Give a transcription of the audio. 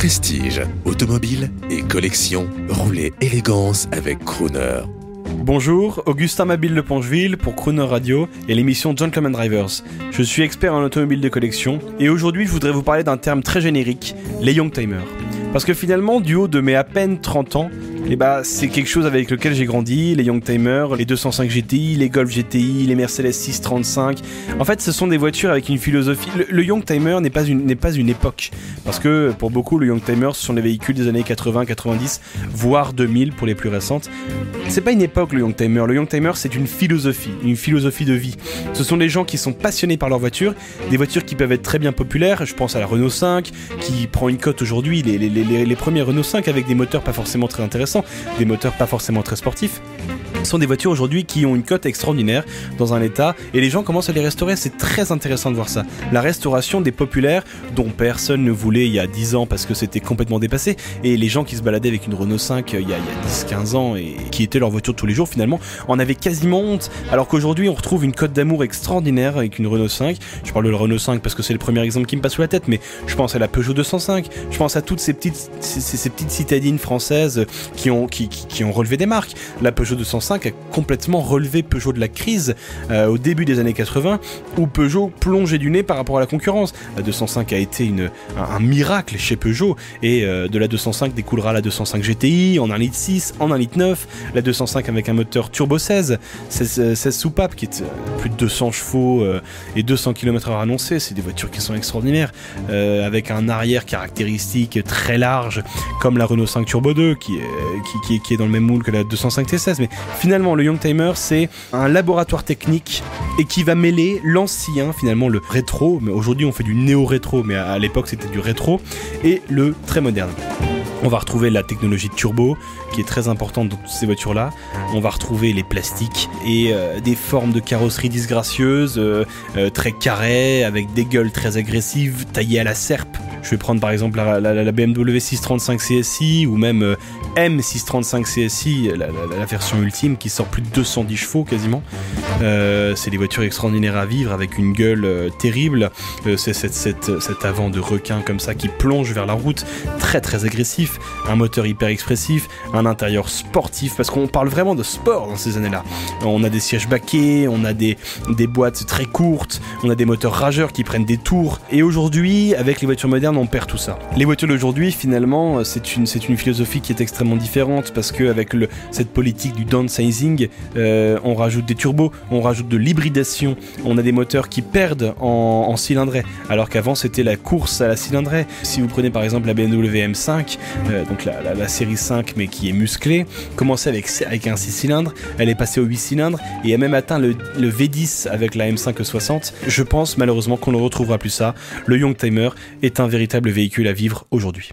Prestige, automobile et collection, roulez élégance avec Crooner. Bonjour, Augustin Mabille de Poncheville pour Crooner Radio et l'émission Gentleman Drivers. Je suis expert en automobile de collection et aujourd'hui je voudrais vous parler d'un terme très générique, les Youngtimers. Parce que finalement, du haut de mes à peine 30 ans, c'est quelque chose avec lequel j'ai grandi, les Youngtimers, les 205 GTI, les Golf GTI, les Mercedes 635. En fait, ce sont des voitures avec une philosophie. Le Youngtimer n'est pas une époque. Parce que pour beaucoup, le Youngtimer, ce sont les véhicules des années 80, 90, voire 2000 pour les plus récentes. C'est pas une époque, le Youngtimer. Le Youngtimer, c'est une philosophie de vie. Ce sont des gens qui sont passionnés par leurs voitures, des voitures qui peuvent être très bien populaires. Je pense à la Renault 5, qui prend une cote aujourd'hui, les premiers Renault 5 avec des moteurs pas forcément très intéressants, des moteurs pas forcément très sportifs. Ce sont des voitures aujourd'hui qui ont une cote extraordinaire dans un état et les gens commencent à les restaurer. C'est très intéressant de voir ça. La restauration des populaires dont personne ne voulait il y a 10 ans parce que c'était complètement dépassé, et les gens qui se baladaient avec une Renault 5 il y a 10-15 ans et qui était leur voiture de tous les jours finalement en avaient quasiment honte, alors qu'aujourd'hui on retrouve une cote d'amour extraordinaire avec une Renault 5. Je parle de la Renault 5 parce que c'est le premier exemple qui me passe sous la tête, mais je pense à la Peugeot 205, je pense à toutes ces petites citadines françaises qui ont relevé des marques. La Peugeot 205 a complètement relevé Peugeot de la crise au début des années 80 où Peugeot plongeait du nez par rapport à la concurrence. La 205 a été un miracle chez Peugeot et de la 205 découlera la 205 GTI en 1,6 litre, en 1,9 litre, la 205 avec un moteur turbo 16 soupapes qui est plus de 200 chevaux et 200 km/h annoncés. C'est des voitures qui sont extraordinaires avec un arrière caractéristique très large comme la Renault 5 Turbo 2 qui est dans le même moule que la 205 T16. Mais finalement, le Youngtimer, c'est un laboratoire technique et qui va mêler l'ancien, finalement le rétro, mais aujourd'hui on fait du néo-rétro, mais à l'époque c'était du rétro, et le très moderne. On va retrouver la technologie de turbo qui est très importante dans toutes ces voitures-là. On va retrouver les plastiques et des formes de carrosserie disgracieuses, très carrées, avec des gueules très agressives, taillées à la serpe. Je vais prendre par exemple la BMW 635 CSI ou même M635 CSI, la version ultime qui sort plus de 210 chevaux quasiment. C'est des voitures extraordinaires à vivre avec une gueule terrible. C'est cet avant de requin comme ça qui plonge vers la route, très très agressif. Un moteur hyper expressif, un intérieur sportif, parce qu'on parle vraiment de sport dans ces années-là. On a des sièges baquets, on a des boîtes très courtes, on a des moteurs rageurs qui prennent des tours. Et aujourd'hui, avec les voitures modernes, on perd tout ça. Les voitures d'aujourd'hui, finalement, c'est une philosophie qui est extrêmement différente, parce qu'avec cette politique du downsizing, on rajoute des turbos, on rajoute de l'hybridation, on a des moteurs qui perdent en cylindrée, alors qu'avant c'était la course à la cylindrée. Si vous prenez par exemple la BMW M5, donc la série 5 mais qui est musclée, commençait avec un 6 cylindres, elle est passée au 8 cylindres et a même atteint le V10 avec la M5 60. Je pense malheureusement qu'on ne retrouvera plus ça. Le Youngtimer est un véritable véhicule à vivre aujourd'hui.